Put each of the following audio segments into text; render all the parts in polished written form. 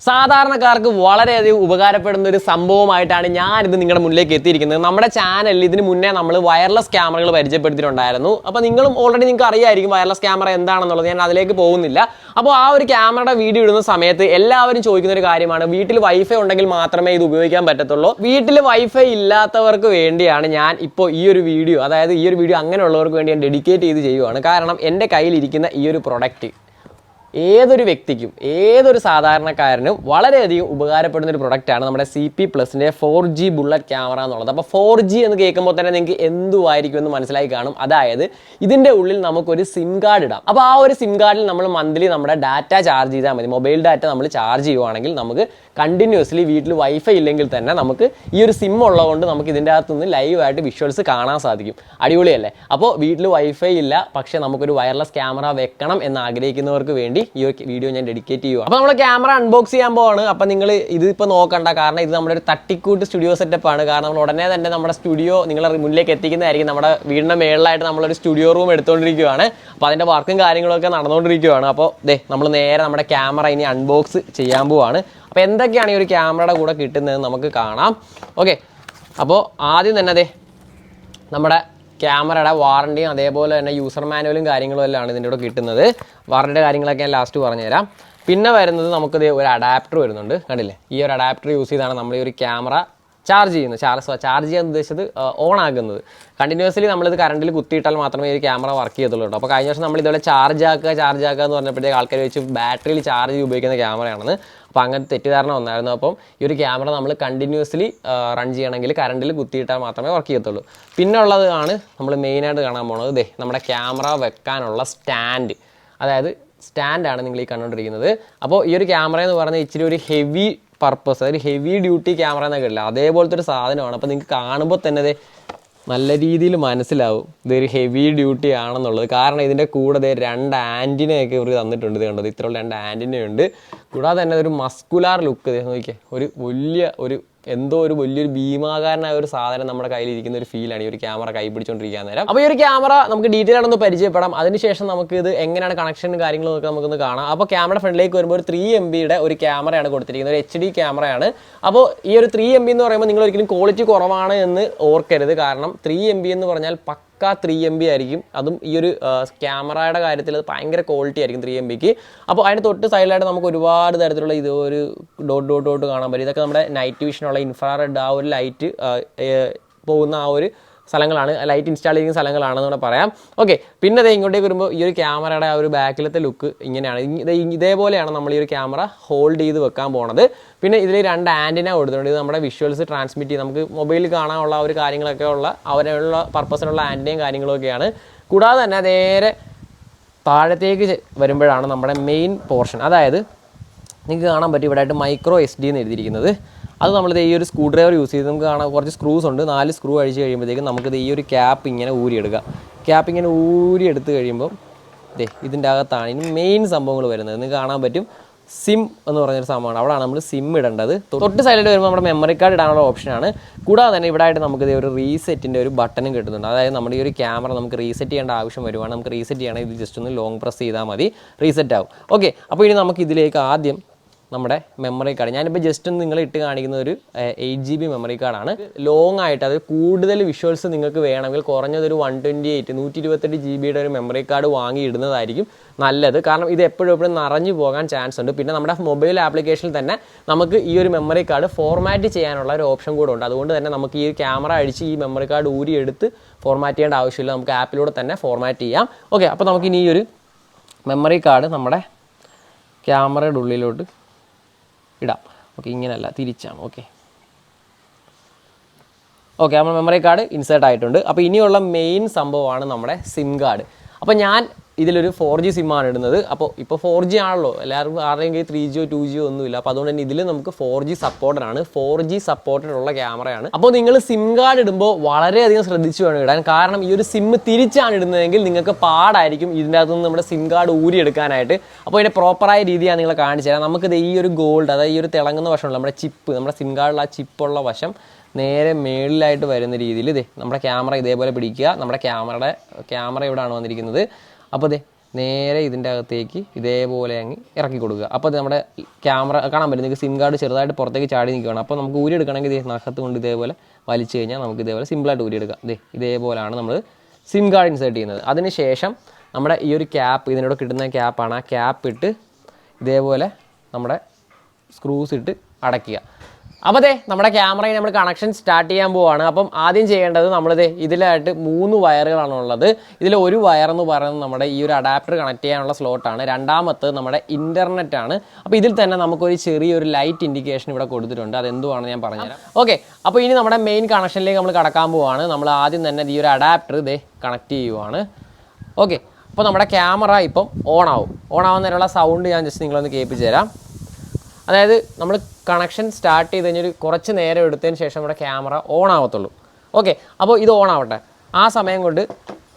സാധാരണക്കാർക്ക് വളരെയധികം ഉപകാരപ്പെടുന്ന ഒരു സംഭവമായിട്ടാണ് ഞാനിത് നിങ്ങളുടെ മുന്നിലേക്ക് എത്തിയിരിക്കുന്നത്. നമ്മുടെ ചാനലിൽ ഇതിന് മുന്നേ നമ്മൾ വയർലെസ് ക്യാമറകൾ പരിചയപ്പെടുത്തിയിട്ടുണ്ടായിരുന്നു. അപ്പോൾ നിങ്ങളും ഓൾറെഡി നിങ്ങൾക്ക് അറിയായിരിക്കും വയർലെസ് ക്യാമറ എന്താണെന്നുള്ളത്. ഞാൻ അതിലേക്ക് പോകുന്നില്ല. അപ്പോൾ ആ ഒരു ക്യാമറയുടെ വീഡിയോ ഇടുന്ന സമയത്ത് എല്ലാവരും ചോദിക്കുന്ന ഒരു കാര്യമാണ്, വീട്ടിൽ വൈഫൈ ഉണ്ടെങ്കിൽ മാത്രമേ ഇത് ഉപയോഗിക്കാൻ പറ്റത്തുള്ളൂ. വീട്ടിൽ വൈഫൈ ഇല്ലാത്തവർക്ക് വേണ്ടിയാണ് ഞാൻ ഇപ്പോൾ ഈ ഒരു വീഡിയോ, അതായത് ഈ ഒരു വീഡിയോ അങ്ങനെയുള്ളവർക്ക് വേണ്ടി ഞാൻ ഡെഡിക്കേറ്റ് ചെയ്ത് ചെയ്യുവാണ്. കാരണം എൻ്റെ കയ്യിലിരിക്കുന്ന ഈ ഒരു പ്രൊഡക്റ്റ് ഏതൊരു വ്യക്തിക്കും ഏതൊരു സാധാരണക്കാരനും വളരെയധികം ഉപകാരപ്പെടുന്ന ഒരു പ്രൊഡക്റ്റാണ് നമ്മുടെ CP+ൻ്റെ 4G ബുള്ളറ്റ് ക്യാമറ എന്നുള്ളത്. അപ്പോൾ 4G എന്ന് കേൾക്കുമ്പോൾ തന്നെ നിങ്ങൾക്ക് എന്തുമായിരിക്കും എന്ന് മനസ്സിലായി കാണും. അതായത് ഇതിൻ്റെ ഉള്ളിൽ നമുക്കൊരു സിം കാർഡ് ഇടാം. അപ്പോൾ ആ ഒരു സിം കാർഡിൽ നമ്മൾ മന്ത്ലി നമ്മുടെ ഡാറ്റ ചാർജ് ചെയ്താൽ മതി. മൊബൈൽ ഡാറ്റ നമ്മൾ ചാർജ് ചെയ്യുവാണെങ്കിൽ നമുക്ക് കണ്ടിന്യൂസ്ലി വീട്ടിൽ വൈഫൈ ഇല്ലെങ്കിൽ തന്നെ നമുക്ക് ഈ ഒരു സിം ഉള്ളതുകൊണ്ട് നമുക്ക് ഇതിൻ്റെ അകത്തുനിന്ന് ലൈവായിട്ട് വിഷ്വൽസ് കാണാൻ സാധിക്കും. അടിപൊളിയല്ലേ? അപ്പോൾ വീട്ടിൽ വൈഫൈ ഇല്ല, പക്ഷേ നമുക്കൊരു വയർലെസ് ക്യാമറ വെക്കണം എന്ന് ആഗ്രഹിക്കുന്നവർക്ക് വേണ്ടി ഈ ഒരു വീഡിയോ ഞാൻ ഡെഡിക്കേറ്റ് ചെയ്യുക. അപ്പോൾ നമ്മൾ ക്യാമറ അൺബോക്സ് ചെയ്യാൻ പോവാണ്. അപ്പോൾ നിങ്ങൾ ഇതിപ്പോൾ നോക്കണ്ട, കാരണം ഇത് നമ്മുടെ ഒരു തട്ടിക്കൂട്ട് സ്റ്റുഡിയോ സെറ്റപ്പാണ്. കാരണം നമ്മൾ ഉടനെ തന്നെ നമ്മുടെ സ്റ്റുഡിയോ നിങ്ങളുടെ മുന്നിലേക്ക് എത്തിക്കുന്നതായിരിക്കും. നമ്മുടെ വീടിൻ്റെ മേളിലായിട്ട് നമ്മളൊരു സ്റ്റുഡിയോ റൂം എടുത്തുകൊണ്ടിരിക്കുകയാണ്. അപ്പോൾ അതിൻ്റെ വർക്കും കാര്യങ്ങളൊക്കെ നടന്നുകൊണ്ടിരിക്കുകയാണ്. അപ്പോൾ നമ്മൾ നേരെ നമ്മുടെ ക്യാമറ ഇനി അൺബോക്സ് ചെയ്യാൻ പോവാണ്. അപ്പോൾ എന്തൊക്കെയാണ് ഈ ഒരു ക്യാമറയുടെ കൂടെ കിട്ടുന്നത് നമുക്ക് കാണാം. ഓക്കെ, അപ്പോൾ ആദ്യം തന്നെ നമ്മുടെ ക്യാമറയുടെ വാറണ്ടിയും അതേപോലെ തന്നെ യൂസർ മാനുവലും കാര്യങ്ങളും എല്ലാം ഇതിൻ്റെ കൂടെ കിട്ടുന്നത്. വാറണ്ടിയുടെ കാര്യങ്ങളൊക്കെ ഞാൻ ലാസ്റ്റ് പറഞ്ഞുതരാം. പിന്നെ വരുന്നത് നമുക്കിത് ഒരു അഡാപ്റ്റർ വരുന്നുണ്ട്. കണ്ടില്ലേ? ഈ ഒരു അഡാപ്റ്റർ യൂസ് ചെയ്താണ് നമ്മൾ ഈ ഒരു ക്യാമറ ചാർജ് ചെയ്യുന്നത്. ചാർജ് ചെയ്യാൻ ഉദ്ദേശിച്ചത് ഓൺ ആക്കുന്നത്. കണ്ടിന്യൂസ്ലി നമ്മളിത് കറണ്ടിൽ കുത്തിയിട്ടാൽ മാത്രമേ ഈ ക്യാമറ വർക്ക് ചെയ്യത്തുള്ളൂ കേട്ടോ. അപ്പോൾ കഴിഞ്ഞ വർഷം നമ്മൾ ഇതുപോലെ ചാർജ് ആക്കുക എന്ന് പറഞ്ഞപ്പോഴത്തേക്ക് ആൾക്കാർ വെച്ച് ബാറ്ററിയിൽ ചാർജ് ചെയ്ത് ഉപയോഗിക്കുന്ന ക്യാമറയാണെന്ന്. അപ്പോൾ അങ്ങനത്തെ തെറ്റിദ്ധാരണ വന്നായിരുന്നു. അപ്പം ഈ ഒരു ക്യാമറ നമ്മൾ കണ്ടിന്യൂസ്ലി റൺ ചെയ്യണമെങ്കിൽ കറണ്ടിൽ കുത്തിയിട്ടാൽ മാത്രമേ വർക്ക് ചെയ്യത്തുള്ളൂ. പിന്നെ ഉള്ളതാണ് നമ്മൾ മെയിനായിട്ട് കാണാൻ പോകുന്നത് നമ്മുടെ ക്യാമറ വെക്കാനുള്ള സ്റ്റാൻഡ്. അതായത് സ്റ്റാൻഡാണ് നിങ്ങൾ ഈ കണ്ടുകൊണ്ടിരിക്കുന്നത്. അപ്പോൾ ഈ ഒരു ക്യാമറ എന്ന് പറഞ്ഞാൽ ഇച്ചിരി ഒരു ഹെവി പർപ്പസ്, അതായത് ഹെവി ഡ്യൂട്ടി ക്യാമറ എന്നൊക്കെ ഇല്ല, അതേപോലത്തെ ഒരു സാധനമാണ്. അപ്പോൾ നിങ്ങൾക്ക് കാണുമ്പോൾ തന്നെ നല്ല രീതിയിൽ മനസ്സിലാവും ഇതൊരു ഹെവി ഡ്യൂട്ടി ആണെന്നുള്ളത്. കാരണം ഇതിൻ്റെ കൂടെ 2 ആൻറ്റിനയൊക്കെ ഇവർ തന്നിട്ടുണ്ട്. ഇത് കണ്ടത് ഇത്രയുള്ള 2 ആൻറ്റിനയുണ്ട്. കൂടാതെ തന്നെ ഒരു മസ്കുലാർ ലുക്ക് നോക്കിയേ, ഒരു വലിയൊരു ഭീമാകാരനായ ഒരു സാധനം നമ്മുടെ കയ്യിലിരിക്കുന്ന ഒരു ഫീലാണ് ഈ ഒരു ക്യാമറ കൈ പിടിച്ചുകൊണ്ടിരിക്കാൻ നേരം. അപ്പോൾ ഈ ഒരു ക്യാമറ നമുക്ക് ഡീറ്റെയിൽ ആണെന്ന് പരിചയപ്പെടാം. അതിനുശേഷം നമുക്ക് ഇത് എങ്ങനെയാണ് കണക്ഷനും കാര്യങ്ങളും ഒക്കെ നമുക്കൊന്ന് കാണാം. അപ്പോൾ ക്യാമറ ഫ്രണ്ടിലേക്ക് വരുമ്പോൾ ഒരു 3 MBയുടെ ഒരു ക്യാമറയാണ് കൊടുത്തിരിക്കുന്നത്, ഒരു HD ക്യാമറയാണ്. അപ്പോൾ ഈ ഒരു 3 MB എന്ന് പറയുമ്പോൾ നിങ്ങൾ ഒരിക്കലും ക്വാളിറ്റി കുറവാണ് എന്ന് ഓർക്കരുത്. കാരണം 3 MB എന്ന് പറഞ്ഞാൽ 3 MB ആയിരിക്കും. അതും ഈ ഒരു ക്യാമറയുടെ കാര്യത്തിൽ അത് ഭയങ്കര ക്വാളിറ്റി ആയിരിക്കും 3 MBക്ക്. അപ്പോൾ അതിന് തൊട്ട് സൈഡിലായിട്ട് നമുക്ക് ഒരുപാട് തരത്തിലുള്ള ഇത് ഒരു ഡോട്ട് കാണാൻ പറ്റും. ഇതൊക്കെ നമ്മുടെ നൈറ്റ് വിഷനുള്ള ഇൻഫ്രാറെഡ് ആ ഒരു ലൈറ്റ് പോകുന്ന ആ ഒരു സ്ഥലങ്ങളാണ്, ലൈറ്റ് ഇൻസ്റ്റാൾ ചെയ്യുന്ന സ്ഥലങ്ങളാണെന്ന് കൂടെ പറയാം. ഓക്കെ, പിന്നെ ഇങ്ങോട്ടേക്ക് വരുമ്പോൾ ഈ ഒരു ക്യാമറയുടെ ആ ഒരു ബാക്കിലത്തെ ലുക്ക് ഇങ്ങനെയാണ്. ഇതേപോലെയാണ് നമ്മൾ ഈ ഒരു ക്യാമറ ഹോൾഡ് ചെയ്ത് വെക്കാൻ പോണത്. പിന്നെ ഇതിൽ 2 ആൻറ്റിന കൊടുത്തിട്ടുണ്ട്. ഇത് നമ്മുടെ വിഷ്വൽസ് ട്രാൻസ്മിറ്റ് ചെയ്ത് നമുക്ക് മൊബൈലിൽ കാണാനുള്ള ഒരു കാര്യങ്ങളൊക്കെ ഉള്ള അവരുള്ള പർപ്പസിനുള്ള ആൻറ്റിനയും കാര്യങ്ങളൊക്കെയാണ്. കൂടാതെ തന്നെ നേരെ താഴത്തേക്ക് വരുമ്പോഴാണ് നമ്മുടെ മെയിൻ പോർഷൻ. അതായത് നിങ്ങൾക്ക് കാണാൻ പറ്റും ഇവിടെ ആയിട്ട് micro SD എന്ന് എഴുതിയിരിക്കുന്നത്. അത് നമ്മളിത് ഈ ഒരു സ്ക്രൂ ഡ്രൈവർ യൂസ് ചെയ്ത് നമുക്ക് കാണാൻ കുറച്ച് സ്ക്രൂസ് ഉണ്ട്. 4 സ്ക്രൂ അഴിച്ച് കഴിയുമ്പോഴത്തേക്കും നമുക്കിത് ഈ ഒരു ക്യാപ്പ് ഇങ്ങനെ ഊരിയെടുക്കാം. ക്യാപ്പ് ഇങ്ങനെ ഊരിയെടുത്ത് കഴിയുമ്പോൾ ഇതിൻ്റെ അകത്താണ് ഇനി മെയിൻ സംഭവങ്ങൾ വരുന്നത്. നിങ്ങൾക്ക് കാണാൻ പറ്റും സിം എന്ന് പറഞ്ഞൊരു സംഭവമാണ്. അവിടെയാണ് നമ്മൾ സിം ഇടേണ്ടത്. തൊട്ട് സൈഡിൽ വരുമ്പോൾ നമ്മുടെ മെമ്മറി കാർഡ് ഇടാനുള്ള ഓപ്ഷനാണ്. കൂടാതെ തന്നെ ഇവിടെ ആയിട്ട് നമുക്ക് ഒരു റീസെറ്റിൻ്റെ ഒരു ബട്ടനും കിട്ടുന്നുണ്ട്. അതായത് നമ്മുടെ ഈ ഒരു ക്യാമറ നമുക്ക് റീസെറ്റ് ചെയ്യേണ്ട ആവശ്യം വരുവാണ്. നമുക്ക് റീസെറ്റ് ചെയ്യണം, ഇത് ജസ്റ്റ് ഒന്ന് ലോങ് പ്രസ് ചെയ്താൽ മതി, റീസെറ്റ് ആവും. ഓക്കെ, അപ്പോൾ ഇനി നമുക്ക് ഇതിലേക്ക് ആദ്യം നമ്മുടെ മെമ്മറി കാർഡ്, ഞാനിപ്പോൾ ജസ്റ്റ് ഒന്ന് നിങ്ങളെ ഇട്ട് കാണിക്കുന്ന ഒരു 8 GB മെമ്മറി കാർഡാണ്. ലോങ് ആയിട്ട് അത് കൂടുതൽ വിഷ്വൽസ് നിങ്ങൾക്ക് വേണമെങ്കിൽ കുറഞ്ഞതൊരു 128 GB ഒരു മെമ്മറി കാർഡ് വാങ്ങി ഇടുന്നതായിരിക്കും നല്ലത്. കാരണം ഇത് എപ്പോഴും നിറഞ്ഞു പോകാൻ ചാൻസ് ഉണ്ട്. പിന്നെ നമ്മുടെ മൊബൈൽ ആപ്ലിക്കേഷനിൽ തന്നെ നമുക്ക് ഈ ഒരു മെമ്മറി കാർഡ് ഫോർമാറ്റ് ചെയ്യാനുള്ള ഒരു ഓപ്ഷൻ കൂടെ ഉണ്ട്. അതുകൊണ്ട് തന്നെ നമുക്ക് ഈ ക്യാമറ അടിച്ച് ഈ മെമ്മറി കാർഡ് ഊരിയെടുത്ത് ഫോർമാറ്റ് ചെയ്യേണ്ട ആവശ്യമില്ല. നമുക്ക് ആപ്പിലൂടെ തന്നെ ഫോർമാറ്റ് ചെയ്യാം. ഓക്കെ, അപ്പോൾ നമുക്കിനി ഈ ഒരു മെമ്മറി കാർഡ് നമ്മുടെ ക്യാമറയുടെ ഉള്ളിലോട്ട് ഇടാം. ഓക്കെ, ഇങ്ങനെയല്ല, തിരിച്ചാണ്. ഓക്കെ, നമ്മൾ മെമ്മറി കാർഡ് ഇൻസേർട്ട് ആയിട്ടുണ്ട്. അപ്പോൾ ഇനിയുള്ള മെയിൻ സംഭവമാണ് നമ്മുടെ സിം കാർഡ്. അപ്പോൾ ഞാൻ ഇതിലൊരു 4G സിമ്മാണ് ഇടുന്നത്. അപ്പോൾ ഇപ്പോൾ 4G ആണല്ലോ, എല്ലാവർക്കും ആരുടെയും കയ്യിൽ 3G 2G ഒന്നുമില്ല. അപ്പോൾ അതുകൊണ്ട് തന്നെ ഇതിൽ നമുക്ക് 4G സപ്പോർട്ടഡാണ്. 4G സപ്പോർട്ടഡുള്ള ക്യാമറയാണ്. അപ്പോൾ നിങ്ങൾ സിം കാർഡ് ഇടുമ്പോൾ വളരെയധികം ശ്രദ്ധിച്ചു വേണം ഇടാൻ. കാരണം ഈ ഒരു സിം തിരിച്ചാണ് ഇടുന്നതെങ്കിൽ നിങ്ങൾക്ക് പാടായിരിക്കും ഇതിൻ്റെ അകത്തുനിന്ന് നമ്മുടെ സിം കാർഡ് ഊരിയെടുക്കാനായിട്ട്. അപ്പോൾ ഇതിൻ്റെ പ്രോപ്പറായ രീതിയാണ് നിങ്ങളെ കാണിച്ചു തരാം. നമുക്കിത് ഈ ഒരു ഗോൾഡ്, അതായത് ഈ ഒരു തിളങ്ങുന്ന വശമുള്ള നമ്മുടെ ചിപ്പ്, നമ്മുടെ സിം കാർഡിൽ ആ ചിപ്പുള്ള വശം നേരെ മേളിലായിട്ട് വരുന്ന രീതിയിൽ നമ്മുടെ ക്യാമറ ഇതേപോലെ പിടിക്കുക. നമ്മുടെ ക്യാമറ ഇവിടെയാണ് വന്നിരിക്കുന്നത്. അപ്പോൾ നേരെ ഇതിൻ്റെ അകത്തേക്ക് ഇതേപോലെ അങ്ങ് ഇറക്കി കൊടുക്കുക. അപ്പോൾ അത് നമ്മുടെ ക്യാമറ കാണാൻ പറ്റും, നിങ്ങൾക്ക് സിം കാർഡ് ചെറുതായിട്ട് പുറത്തേക്ക് ചാടി നിൽക്കുകയാണ്. അപ്പോൾ നമുക്ക് ഊരി എടുക്കണമെങ്കിൽ ഇതേ നഖത്ത് കൊണ്ട് ഇതേപോലെ വലിച്ചു കഴിഞ്ഞാൽ നമുക്ക് ഇതേപോലെ സിമ്പിളായിട്ട് ഊരിയെടുക്കാം. ഇതേപോലെയാണ് നമ്മൾ സിം കാർഡ് ഇൻസേർട്ട് ചെയ്യുന്നത്. അതിനുശേഷം നമ്മുടെ ഈ ഒരു ക്യാപ്പ്, ഇതിനോട് കിട്ടുന്ന ക്യാപ്പാണ്, ആ ക്യാപ്പ് ഇട്ട് ഇതേപോലെ നമ്മുടെ സ്ക്രൂസ് ഇട്ട് അടയ്ക്കുക. അപ്പോൾ നമ്മുടെ ക്യാമറയിൽ നമ്മൾ കണക്ഷൻ സ്റ്റാർട്ട് ചെയ്യാൻ പോവുകയാണ്. അപ്പം ആദ്യം ചെയ്യേണ്ടത് ഇതിലായിട്ട് 3 വയറുകളാണ് ഉള്ളത്. ഇതിൽ ഒരു വയർ എന്ന് പറയുന്നത് നമ്മുടെ ഈ ഒരു അഡാപ്റ്റർ കണക്ട് ചെയ്യാനുള്ള സ്ലോട്ടാണ്. രണ്ടാമത്തെ നമ്മുടെ ഇൻ്റർനെറ്റ് ആണ്. അപ്പോൾ ഇതിൽ തന്നെ നമുക്കൊരു ചെറിയൊരു ലൈറ്റ് ഇൻഡിക്കേഷൻ ഇവിടെ കൊടുത്തിട്ടുണ്ട്. അതെന്തുവാണെന്ന് ഞാൻ പറഞ്ഞുതരാം. ഓക്കെ, അപ്പോൾ ഇനി നമ്മുടെ മെയിൻ കണക്ഷനിലേക്ക് നമ്മൾ കടക്കാൻ പോവുകയാണ്. നമ്മൾ ആദ്യം തന്നെ ഈ ഒരു അഡാപ്റ്റർ കണക്ട് ചെയ്യുവാണ്. ഓക്കെ, അപ്പോൾ നമ്മുടെ ക്യാമറ ഇപ്പം ഓൺ ആവുന്നതിനുള്ള സൗണ്ട് ഞാൻ ജസ്റ്റ് നിങ്ങളൊന്ന് കേൾപ്പിച്ച് തരാം. അതായത് നമ്മൾ കണക്ഷൻ സ്റ്റാർട്ട് ചെയ്ത് കഴിഞ്ഞൊരു കുറച്ച് നേരം എടുത്തതിന് ശേഷം നമ്മുടെ ക്യാമറ ഓൺ ആവത്തുള്ളൂ. ഓക്കെ, അപ്പോൾ ഇത് ഓൺ ആവട്ടെ. ആ സമയം കൊണ്ട്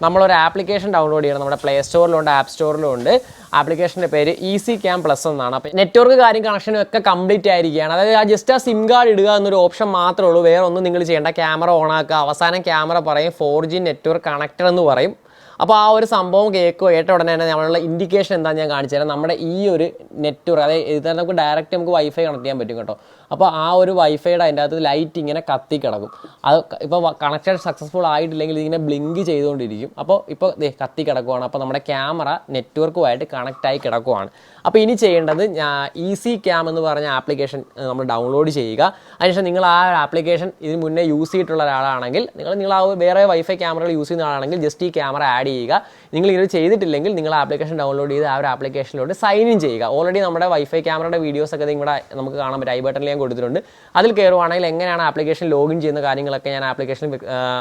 നമ്മളൊരു ആപ്ലിക്കേഷൻ ഡൗൺലോഡ് ചെയ്യണം. നമ്മുടെ പ്ലേ സ്റ്റോറിലുണ്ട്, ആപ്പ് സ്റ്റോറിലും ഉണ്ട്. ആപ്ലിക്കേഷൻ്റെ പേര് ഈസി ക്യാം പ്ലസ് എന്നാണ്. അപ്പോൾ നെറ്റ്വർക്ക് കാര്യം കണക്ഷനും ഒക്കെ കംപ്ലീറ്റ് ആയിരിക്കുകയാണ്. അതായത് ജസ്റ്റ് ആ സിം കാർഡ് ഇടുക എന്നൊരു ഓപ്ഷൻ മാത്രമേ ഉള്ളൂ. വേറെ ഒന്നും നിങ്ങൾ ചെയ്യേണ്ട. ക്യാമറ ഓൺ ആക്കുക, അവസാനം ക്യാമറ പറയും 4G നെറ്റ്വർക്ക് കണക്റ്റഡ് എന്ന് പറയും. അപ്പോൾ ആ ഒരു സംഭവം കേട്ട ഉടനെ തന്നെ നമ്മളുള്ള ഇൻഡിക്കേഷൻ എന്താണെന്ന് ഞാൻ കാണിച്ചു തരാം. നമ്മുടെ ഈ ഒരു നെറ്റ്വർക്ക്, അതായത് ഇത് നമുക്ക് ഡയറക്റ്റ് നമുക്ക് വൈഫൈ കണക്ട് ചെയ്യാൻ പറ്റും കേട്ടോ. അപ്പോൾ ആ ഒരു വൈഫൈയുടെ അതിൻ്റെ അകത്ത് ലൈറ്റ് ഇങ്ങനെ കത്തി കിടക്കും. അത് ഇപ്പോൾ കണക്ഷൻ സക്സസ്ഫുൾ ആയിട്ടില്ലെങ്കിൽ ഇതിങ്ങനെ ബ്ലിങ്ക് ചെയ്തുകൊണ്ടിരിക്കും. അപ്പോൾ ഇപ്പോൾ കത്തി കിടക്കുവാണ്. അപ്പോൾ നമ്മുടെ ക്യാമറ നെറ്റ്വർക്കുമായിട്ട് കണക്റ്റായി കിടക്കുവാണ്. അപ്പോൾ ഇനി ചെയ്യേണ്ടത് ഈസി ക്യാം എന്ന് പറഞ്ഞ ആപ്ലിക്കേഷൻ നമ്മൾ ഡൗൺലോഡ് ചെയ്യുക. അതിനുശേഷം നിങ്ങൾ ആ ആപ്ലിക്കേഷൻ ഇതിന് മുന്നേ യൂസ് ചെയ്തിട്ടുള്ള ഒരാളാണെങ്കിൽ, നിങ്ങൾ ആ വേറെ വൈഫൈ ക്യാമറകൾ യൂസ് ചെയ്യുന്ന ആളാണെങ്കിൽ ജസ്റ്റ് ഈ ക്യാമറ ആഡ് ചെയ്യുക. നിങ്ങൾ ഇത് ചെയ്തിട്ടില്ലെങ്കിൽ നിങ്ങൾ ആപ്ലിക്കേഷൻ ഡൗൺലോഡ് ചെയ്ത് ആ ഒരു ആപ്ലിക്കേഷനിലോട്ട് സൈൻ ഇൻ ചെയ്യുക. ഓൾറെഡി നമ്മുടെ വൈഫൈ ക്യാമറയുടെ വീഡിയോസൊക്കെ ഇവിടെ നമുക്ക് കാണാൻ പറ്റും. ഐ ബട്ടണിൽ ഞാൻ കൊടുത്തിട്ടുണ്ട്. അതിൽ കയറുവാണെങ്കിൽ എങ്ങനെയാണ് ആപ്ലിക്കേഷൻ ലോഗിൻ ചെയ്യുന്ന കാര്യങ്ങളൊക്കെ ഞാൻ ആപ്ലിക്കേഷൻ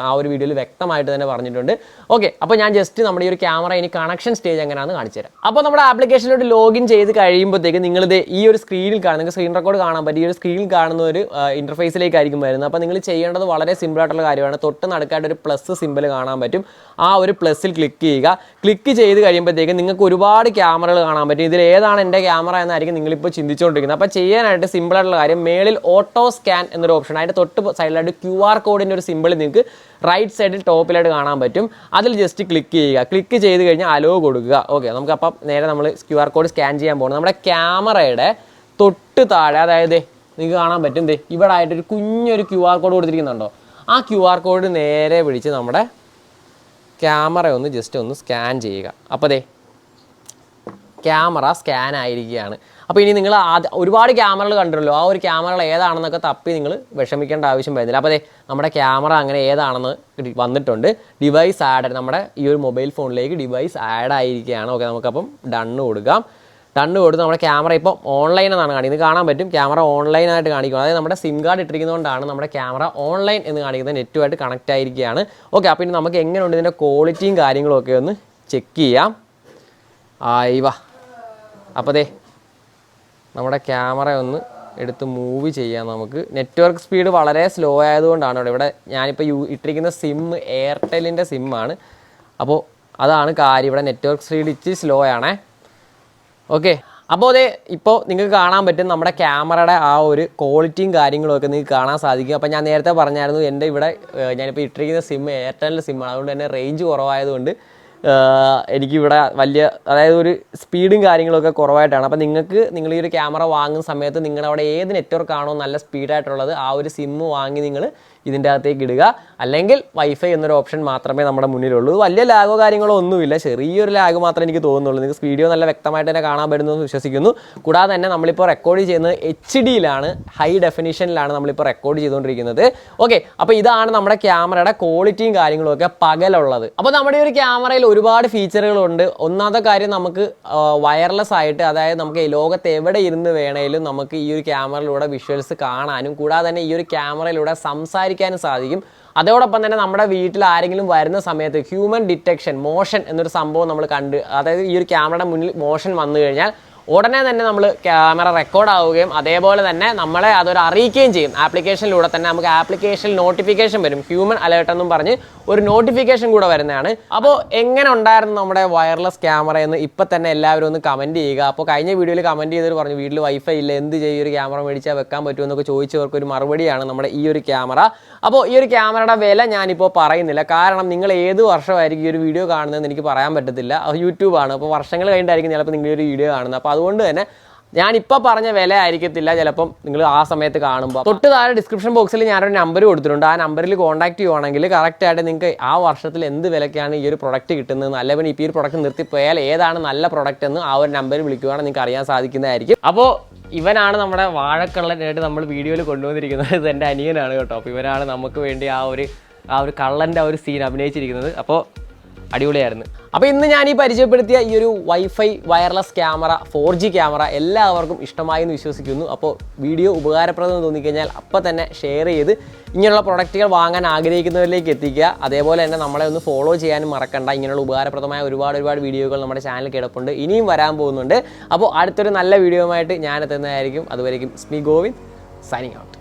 ആ ഒരു വീഡിയോയിൽ വ്യക്തമായിട്ട് തന്നെ പറഞ്ഞിട്ടുണ്ട്. ഓക്കെ, അപ്പോൾ ഞാൻ ജസ്റ്റ് നമ്മുടെ ഈ ഒരു ക്യാമറ ഇനി കണക്ഷൻ സ്റ്റേജ് എങ്ങനെയാണെന്ന് കാണിച്ചു തരാം. അപ്പോൾ നമ്മുടെ ആപ്ലിക്കേഷനിലോട്ട് ലോഗിൻ ചെയ്ത് കഴിയുമ്പോഴത്തേക്ക് നിങ്ങളിത് ഈ ഒരു സ്ക്രീനിൽ നിങ്ങൾക്ക് സ്ക്രീൻ റെക്കോർഡ് കാണാൻ പറ്റും. ഈ ഒരു സ്ക്രീനിൽ കാണുന്ന ഒരു ഇൻ്റർഫേസിലേക്കായിരിക്കും വരുന്നത്. അപ്പോൾ നിങ്ങൾ ചെയ്യേണ്ടത് വളരെ സിമ്പിളായിട്ടുള്ള കാര്യമാണ്. തൊട്ട് നടക്കായിട്ട് ഒരു പ്ലസ് സിമ്പിൾ കാണാൻ പറ്റും. ആ ഒരു പ്ലസ്സിൽ ക്ലിക്ക് ചെയ്യുക. ക്ലിക്ക് ചെയ്ത് കഴിയുമ്പോഴത്തേക്ക് നിങ്ങൾക്ക് ഒരുപാട് ക്യാമറകൾ കാണാൻ പറ്റും. ഇതിൽ ഏതാണ് എൻ്റെ ക്യാമറ എന്നായിരിക്കും നിങ്ങളിപ്പോൾ ചിന്തിച്ചുകൊണ്ടിരിക്കുന്നത്. അപ്പോൾ ചെയ്യാനായിട്ട് സിമ്പിളായിട്ടുള്ള കാര്യം, മേളിൽ ഓട്ടോ സ്കാൻ എന്നൊരു ഓപ്ഷൻ, അതിൻ്റെ തൊട്ട് സൈഡിലായിട്ട് QR കോഡിൻ്റെ ഒരു സിമ്പിൾ നിങ്ങൾക്ക് റൈറ്റ് സൈഡിൽ ടോപ്പിലായിട്ട് കാണാൻ പറ്റും. അതിൽ ജസ്റ്റ് ക്ലിക്ക് ചെയ്യുക. ക്ലിക്ക് ചെയ്ത് കഴിഞ്ഞാൽ അലോ കൊടുക്കുക. ഓക്കെ, നമുക്കപ്പം നേരെ നമ്മൾ QR കോഡ് സ്കാൻ ചെയ്യാൻ പോകുന്നത് നമ്മുടെ ക്യാമറയുടെ തൊട്ട് താഴെ, അതായത് നിങ്ങൾക്ക് കാണാൻ പറ്റും ഇവിടെ ആയിട്ടൊരു കുഞ്ഞൊരു QR കോഡ് കൊടുത്തിരിക്കുന്നുണ്ടോ? ആ QR കോഡ് നേരെ പിടിച്ച് നമ്മുടെ ക്യാമറ ജസ്റ്റ് ഒന്ന് സ്കാൻ ചെയ്യുക. അപ്പോൾ ക്യാമറ സ്കാൻ ആയിരിക്കുകയാണ്. അപ്പോൾ ഇനി നിങ്ങൾ ഒരുപാട് ക്യാമറകൾ കണ്ടിട്ടുള്ളൂ. ആ ഒരു ക്യാമറകൾ ഏതാണെന്നൊക്കെ തപ്പി നിങ്ങൾ വിഷമിക്കേണ്ട ആവശ്യം വരുന്നില്ല. അപ്പോൾ നമ്മുടെ ക്യാമറ അങ്ങനെ ഏതാണെന്ന് വന്നിട്ടുണ്ട്. ഡിവൈസ് ആഡ്, നമ്മുടെ ഈ ഒരു മൊബൈൽ ഫോണിലേക്ക് ഡിവൈസ് ആഡ് ആയിരിക്കുകയാണ്. ഓക്കെ, നമുക്കപ്പം ഡണ്ണ് കൊടുക്കാം. ഡണ്ണ് കൊടുത്ത് നമ്മുടെ ക്യാമറ ഇപ്പോൾ ഓൺലൈൻ എന്നാണ് കാണിക്കുന്നത്. കാണാൻ പറ്റും ക്യാമറ ഓൺലൈനായിട്ട് കാണിക്കും. അതായത് നമ്മുടെ സിം കാർഡ് ഇട്ടിരിക്കുന്നതുകൊണ്ടാണ് നമ്മുടെ ക്യാമറ ഓൺലൈൻ എന്ന് കാണിക്കുന്നത്. നെറ്റുമായിട്ട് കണക്റ്റ് ആയിരിക്കുകയാണ്. ഓക്കെ, അപ്പോൾ ഇനി നമുക്ക് എങ്ങനെയുണ്ട് ഇതിൻ്റെ ക്വാളിറ്റിയും കാര്യങ്ങളും ഒക്കെ ഒന്ന് ചെക്ക് ചെയ്യാം. ആയിവാ, അപ്പോൾ നമ്മുടെ ക്യാമറ ഒന്ന് എടുത്ത് മൂവ് ചെയ്യാം. നമുക്ക് നെറ്റ്വർക്ക് സ്പീഡ് വളരെ സ്ലോ ആയതുകൊണ്ടാണ് ഇവിടെ ഞാനിപ്പോൾ ഇട്ടിരിക്കുന്ന സിം എയർടെല്ലിൻ്റെ സിമ്മാണ്. അപ്പോൾ അതാണ് കാര്യം. ഇവിടെ നെറ്റ്വർക്ക് സ്പീഡ് ഇച്ചിരി സ്ലോ ആണേ. ഓക്കെ, അപ്പോൾ ഇപ്പോൾ നിങ്ങൾക്ക് കാണാൻ പറ്റും നമ്മുടെ ക്യാമറയുടെ ആ ഒരു ക്വാളിറ്റിയും കാര്യങ്ങളും ഒക്കെ നിങ്ങൾക്ക് കാണാൻ സാധിക്കും. അപ്പോൾ ഞാൻ നേരത്തെ പറഞ്ഞായിരുന്നു, എൻ്റെ ഇവിടെ ഞാനിപ്പോൾ ഇട്ടിരിക്കുന്ന സിം എയർടെലിൻ്റെ സിമ്മാണ്. അതുകൊണ്ട് തന്നെ റേഞ്ച് കുറവായതുകൊണ്ട് എനിക്കിവിടെ വലിയ, അതായത് ഒരു സ്പീഡും കാര്യങ്ങളൊക്കെ കുറവായിട്ടാണ്. അപ്പോൾ നിങ്ങൾ ഈ ഒരു ക്യാമറ വാങ്ങുന്ന സമയത്ത് നിങ്ങളുടെ അവിടെ ഏത് നെറ്റ്വർക്ക് ആണോ നല്ല സ്പീഡായിട്ടുള്ളത് ആ ഒരു സിമ്മ് വാങ്ങി നിങ്ങൾ ഇതിൻ്റെ അകത്തേക്ക് ഇടുക. അല്ലെങ്കിൽ വൈഫൈ എന്നൊരു ഓപ്ഷൻ മാത്രമേ നമ്മുടെ മുന്നിലുള്ളൂ. വലിയ ലാഗോ കാര്യങ്ങളോ ഒന്നുമില്ല, ചെറിയൊരു ലാഗ് മാത്രമേ എനിക്ക് തോന്നുന്നുള്ളൂ. നിങ്ങൾക്ക് വീഡിയോ നല്ല വ്യക്തമായിട്ട് തന്നെ കാണാൻ പറ്റുമെന്ന് വിശ്വസിക്കുന്നു. കൂടാതെ തന്നെ നമ്മളിപ്പോൾ റെക്കോർഡ് ചെയ്യുന്നത് HD-യിലാണ്, ഹൈ ഡെഫിനിഷനിലാണ് നമ്മളിപ്പോൾ റെക്കോർഡ് ചെയ്തുകൊണ്ടിരിക്കുന്നത്. ഓക്കെ, അപ്പോൾ ഇതാണ് നമ്മുടെ ക്യാമറയുടെ ക്വാളിറ്റിയും കാര്യങ്ങളും ഒക്കെ പകലുള്ളത്. അപ്പോൾ നമ്മുടെ ഒരു ക്യാമറയിൽ ഒരുപാട് ഫീച്ചറുകളുണ്ട്. ഒന്നാമത്തെ കാര്യം, നമുക്ക് വയർലെസ് ആയിട്ട്, അതായത് നമുക്ക് ലോകത്ത് എവിടെ ഇരുന്ന് വേണേലും നമുക്ക് ഈ ഒരു ക്യാമറയിലൂടെ വിഷ്വൽസ് കാണാനും കൂടാതെ തന്നെ ഈ ഒരു ക്യാമറയിലൂടെ സംസാരിക്കാനും സാധിക്കും. അതോടൊപ്പം തന്നെ നമ്മുടെ വീട്ടിൽ ആരെങ്കിലും വരുന്ന സമയത്ത് ഹ്യൂമൻ ഡിറ്റക്ഷൻ, മോഷൻ എന്നൊരു സംഭവം നമ്മൾ അതായത് ഈ ഒരു ക്യാമറയുടെ മുന്നിൽ മോഷൻ വന്നു കഴിഞ്ഞാൽ ഉടനെ തന്നെ നമ്മൾ ക്യാമറ റെക്കോർഡ് ആവുകയും അതേപോലെ തന്നെ നമ്മളെ അതൊരു അറിയിക്കുകയും ചെയ്യും. ആപ്ലിക്കേഷനിലൂടെ തന്നെ നമുക്ക് ആപ്ലിക്കേഷനിൽ നോട്ടിഫിക്കേഷൻ വരും, ഹ്യൂമൻ അലേർട്ട് എന്നും പറഞ്ഞ് ഒരു നോട്ടിഫിക്കേഷൻ കൂടെ വരുന്നതാണ്. അപ്പോൾ എങ്ങനെ ഉണ്ടായിരുന്നു നമ്മുടെ വയർലെസ് ക്യാമറ എന്ന് ഇപ്പം തന്നെ എല്ലാവരും ഒന്ന് കമൻറ്റ് ചെയ്യുക. അപ്പോൾ കഴിഞ്ഞ വീഡിയോയിൽ കമൻറ്റ് ചെയ്തവർ പറഞ്ഞു വീട്ടിൽ വൈഫൈ ഇല്ല, എന്ത് ചെയ്യും, ഒരു ക്യാമറ മേടിച്ചാൽ വെക്കാൻ പറ്റുമെന്നൊക്കെ ചോദിച്ചവർക്ക് ഒരു മറുപടിയാണ് നമ്മുടെ ഈ ഒരു ക്യാമറ. അപ്പോൾ ഈ ഒരു ക്യാമറയുടെ വില ഞാനിപ്പോൾ പറയുന്നില്ല, കാരണം നിങ്ങൾ ഏത് വർഷമായിരിക്കും ഈ ഒരു വീഡിയോ കാണുന്നതെന്ന് എനിക്ക് പറയാൻ പറ്റത്തില്ല. യൂട്യൂബാണ്, അപ്പോൾ വർഷങ്ങൾ കഴിഞ്ഞിട്ടായിരിക്കും ചിലപ്പോൾ നിങ്ങൾ ഒരു വീഡിയോ കാണുന്നത്. അപ്പോൾ അതുകൊണ്ട് തന്നെ ഞാനിപ്പോൾ പറഞ്ഞ വില ആയിരിക്കത്തില്ല ചിലപ്പം നിങ്ങൾ ആ സമയത്ത് കാണുമ്പോൾ. തൊട്ട് താഴെ ഡിസ്ക്രിപ്ഷൻ ബോക്സിൽ ഞാനൊരു നമ്പർ കൊടുത്തിട്ടുണ്ട്. ആ നമ്പറിൽ കോൺടാക്ട് ചെയ്യുവാണെങ്കിൽ കറക്റ്റായിട്ട് നിങ്ങൾക്ക് ആ വർഷത്തിൽ എന്ത് വിലയ്ക്കാണ് ഈ ഒരു പ്രൊഡക്റ്റ് കിട്ടുന്നത്, അല്ലെങ്കിൽ ഇപ്പോൾ ഈ ഒരു പ്രൊഡക്റ്റ് നിർത്തിപ്പോയാൽ ഏതാണ് നല്ല പ്രൊഡക്റ്റ് എന്ന് ആ ഒരു നമ്പറിൽ വിളിക്കുകയാണെങ്കിൽ നിങ്ങൾക്ക് അറിയാൻ സാധിക്കുന്നതായിരിക്കും. അപ്പോൾ ഇവനാണ് നമ്മുടെ വാഴക്കള്ളനായിട്ട് നമ്മൾ വീഡിയോയിൽ കൊണ്ടുവന്നിരിക്കുന്നത്. ഇത് എൻ്റെ അനിയനാണ് കേട്ടോ. അപ്പോൾ ഇവനാണ് നമുക്ക് വേണ്ടി ആ ഒരു കള്ളൻ്റെ ആ ഒരു സീൻ അഭിനയിച്ചിരിക്കുന്നത്. അപ്പോൾ അടിപൊളിയായിരുന്നു. അപ്പോൾ ഇന്ന് ഞാൻ ഈ പരിചയപ്പെടുത്തിയ ഈ ഒരു wifi wireless camera 4G camera എല്ലാവർക്കും ഇഷ്ടമായി എന്ന് വിശ്വസിക്കുന്നു. അപ്പോൾ വീഡിയോ ഉപകാരപ്രദമെന്ന് തോന്നിക്കഴിഞ്ഞാൽ അപ്പോൾ തന്നെ ഷെയർ ചെയ്ത് ഇങ്ങനെയുള്ള പ്രൊഡക്റ്റുകൾ വാങ്ങാൻ ആഗ്രഹിക്കുന്നവരിലേക്ക് എത്തിക്കുക. അതേപോലെ തന്നെ നമ്മളെ ഒന്ന് ഫോളോ ചെയ്യാനും മറക്കണ്ട. ഇങ്ങനെയുള്ള ഉപകാരപ്രദമായ ഒരുപാട് വീഡിയോകൾ നമ്മുടെ ചാനലിൽ കിടപ്പുണ്ട്, ഇനിയും വരാൻ പോകുന്നുണ്ട്. അപ്പോൾ അടുത്തൊരു നല്ല വീഡിയോയുമായിട്ട് ഞാൻ എത്തുന്നതായിരിക്കും. അതുവരേക്കും സ്മി ഗോവിന്ദ് സൈനിങ് ഔട്ട്.